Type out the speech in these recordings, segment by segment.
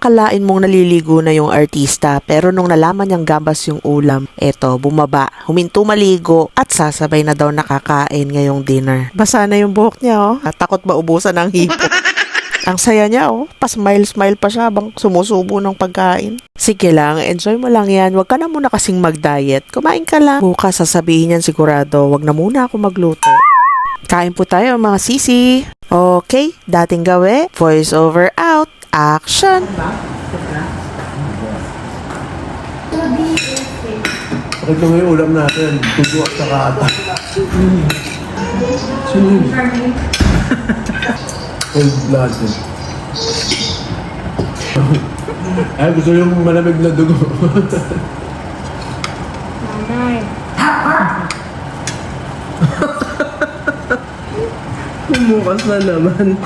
akalain mong naliligo na yung artista pero nung nalaman niyang gambas yung ulam, eto, bumaba, huminto maligo at sasabay na daw nakakain ngayong dinner. Basa na yung buhok niya, oh. Takot ba ubusan ng hipo? Ang saya niya, oh. Pa-smile-smile pa siya habang sumusubo ng pagkain. Sige lang, enjoy mo lang yan. Huwag ka na muna kasing mag-diet. Kumain ka lang. Bukas sasabihin yan sigurado, huwag na muna ako magluto. Kain po tayo mga sisi. Okay, dating gawe. Voice over out. Action! Ito nga yung ulam natin. Tugo at saka ata. Cold blooded. Ay, gusto yung malamig na dugo. Nanay. Bumukas na naman.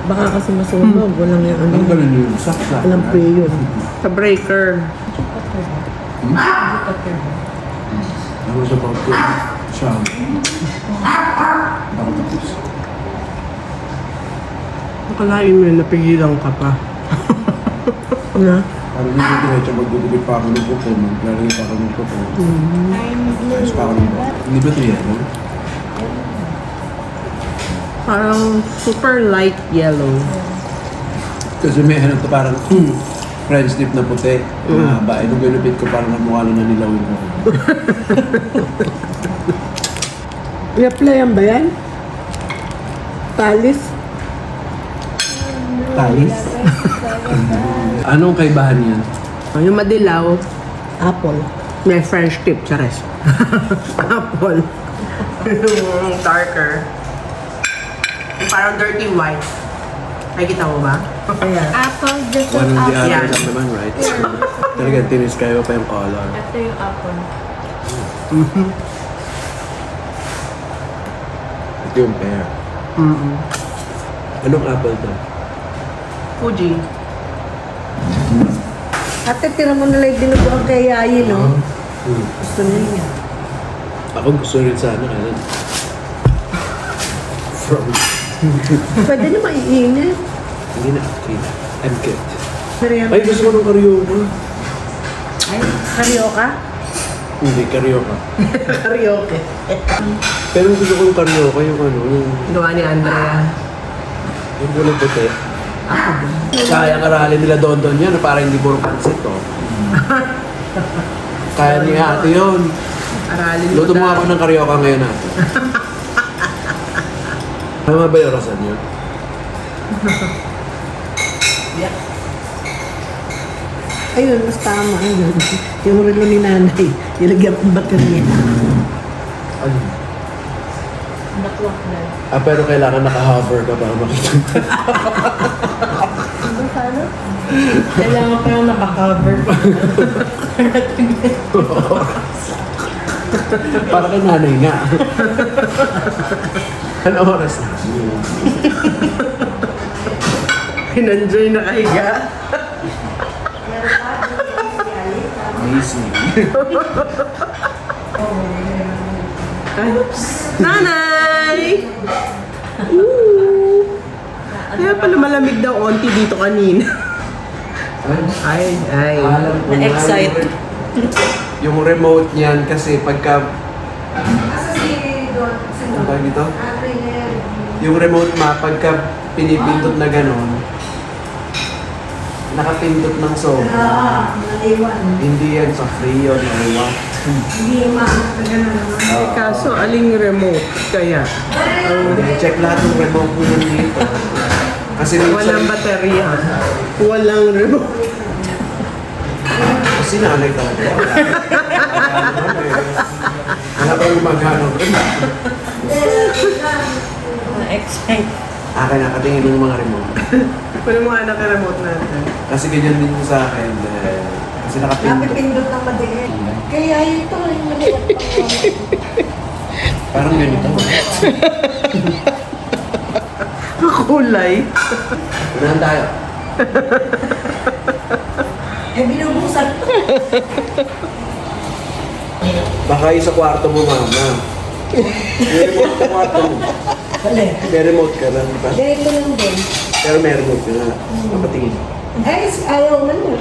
Baka kasi masunog. Walang yung ano. Ang galing yung saksa. Walang pay yun. Sa breaker. Ano sa pagkakas? Siya. Ako tapos. Nakalain mo yun, napigilan ka pa. Na? Parang hindi ko diretso magdudubig pa ako ng kuko. Maglalagay pa ako ng kuko. Ayos pa ako ng kuko. Hindi ba ito yan? Parang super light yellow. Kasi may ano to parang French dip na puti. Mahaba. Nung ginupit ko parang namukha na nilawin ko. I-applyan ba yan? Talis? Talis? Anong kaibahan yan? Yung madilaw, apple. May French tip, chares. Apple. Yung darker. Yung parang dirty white. Nakikita mo ba? Ayan. Apple, this is One of the apple. others naman, right? Talagang tinis kayo pa yung color. Ito yung apple. Ito yung pear. Anong apple to? Fuji. Ate, tira mo na lang dinuguan kay Yayi, no? Gusto niya. Ako gusto rin sana kanan. From... Pwede na maiinit. Hindi na. Okay. I'm good. Merienda. Ay, gusto ko ng karaoke. Ay, karaoke? Hindi, karaoke. Karaoke. Pero gusto ko ng karaoke yung ano, yung... Gawa ni Andrea. Yung walang puti. Sayang aralin nila Don yan, parang hindi puro pansit, oh. Kaya ni ate yun. Aralin mo Luto mo daw. ako ng karaoke ngayon, ate. Tama ba yung orasan niyo? Ayun, mas tama. Ayun. Yung relo ni nanay. Nilagyan kong baterya. Ano? Nakuha na. Pero kailangan naka-hover ka para makita. Kailangan pa yung naka-cover. Para kay nanay nga. Ano oras na? Pinanjoy na kahiga. Amazing. Nanay! Ooh. Kaya pala malamig daw onti dito kanina. Ay. Alam ko na. Na-excite. Yung remote niyan kasi pagka... Ano tawag dito? Yung remote ma, pagka pinipindot na gano'n, nakapindot ng sobra. Hindi yan sa free yun, nariwa. Eh, kaso aling remote kaya? Check lahat ng remote mo nun dito. Kasi Walang baterya. Walang remote. Kasi nanay talaga. Wala pa yung maghano. Na-excite. Akin nakatingin ng mga remote. Pwede mo anak yung remote natin. Kasi ganyan din yung sa akin. Kasi nakapindot. Napipindot ng madiin. Kaya ito, yung maliit. Parang ganito. Kulay. Unahan tayo. Eh, binubusan ko. Baka yung sa kwarto mo, mama. May remote sa kwarto mo. Bale. May remote ka lang, di ba? Ganito lang din. Pero may remote ka na. Napatingin. Ay, ayaw man yun.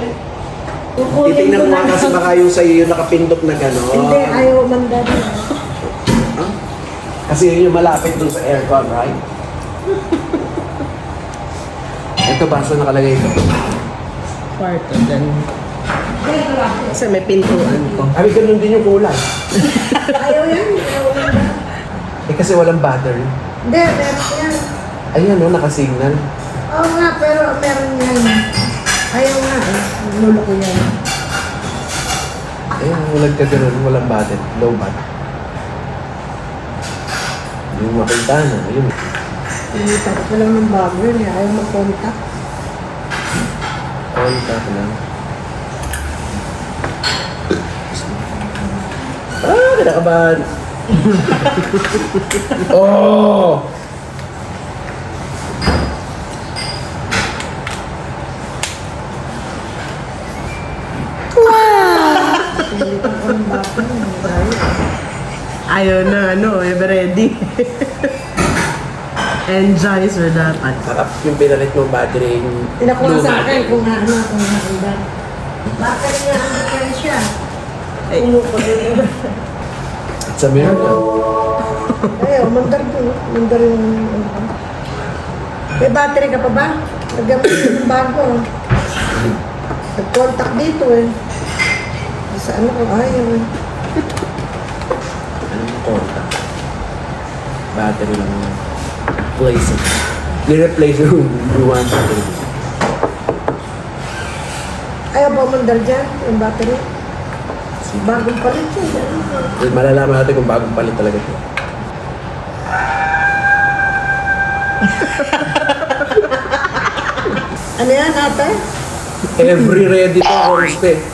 Kukunin Titignan ko mo nga lang. kasi baka yung sa'yo yung nakapindot na gano'n. Hindi, ayaw man daddy. Kasi yun yung malapit dun sa aircon, right? Ito ba? Saan nakalagay ito? Kwarto, dan. Kasi may pintuan ko. Ay, ganun din yung kulay. Ayaw yan, ayaw man daddy. Eh kasi walang battery. Hindi, meron yan. Ayan no, nakasignal. Oo nga, pero meron yan. Ayaw nga eh. Nulo ko yan. Ayan, walang ka ganun, walang battery. Low bat. Yung makita na, ayun. Hindi, tapos wala ng bago yun eh. Ayaw mag-contact. Contact lang. Ah, kinakabahan. Oh! Ayaw na, ano, ever ready. Enjoy, sir, dapat. Sarap yung pinalit mong battery yung Tinakuha sa luma. akin kung ano, kung handa. Bakit nga ang diferensya? Ulo ko din. It's a miracle. Ay, umandar doon. Umandar yung... May battery ka pa ba? Naggamit yung bago. Nag-contact dito eh. Sa ano ko, ayaw eh. Anong contact? Battery lang yung place it. Ni-replace yung lumang battery. Ayaw pa umandar dyan, yung battery. Bagong palit yun. Malalaman natin kung bagong palit talaga ito. Ano yan, ate? Every ready to, Horste.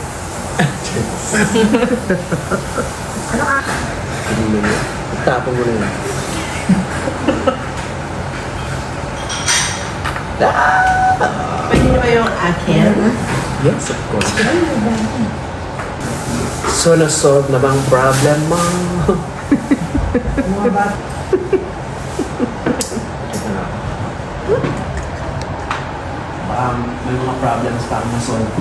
Ano na yun? Tapon mo na yun. Pwede na ba yung akin? Yes, of course. So, na-solve na bang problem mo? Mga bat... May mga problems pa akong na-solve.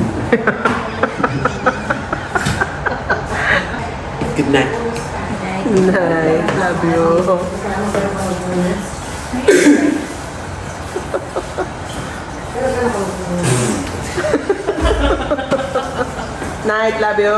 Good night. Night. Love you. Night, love you.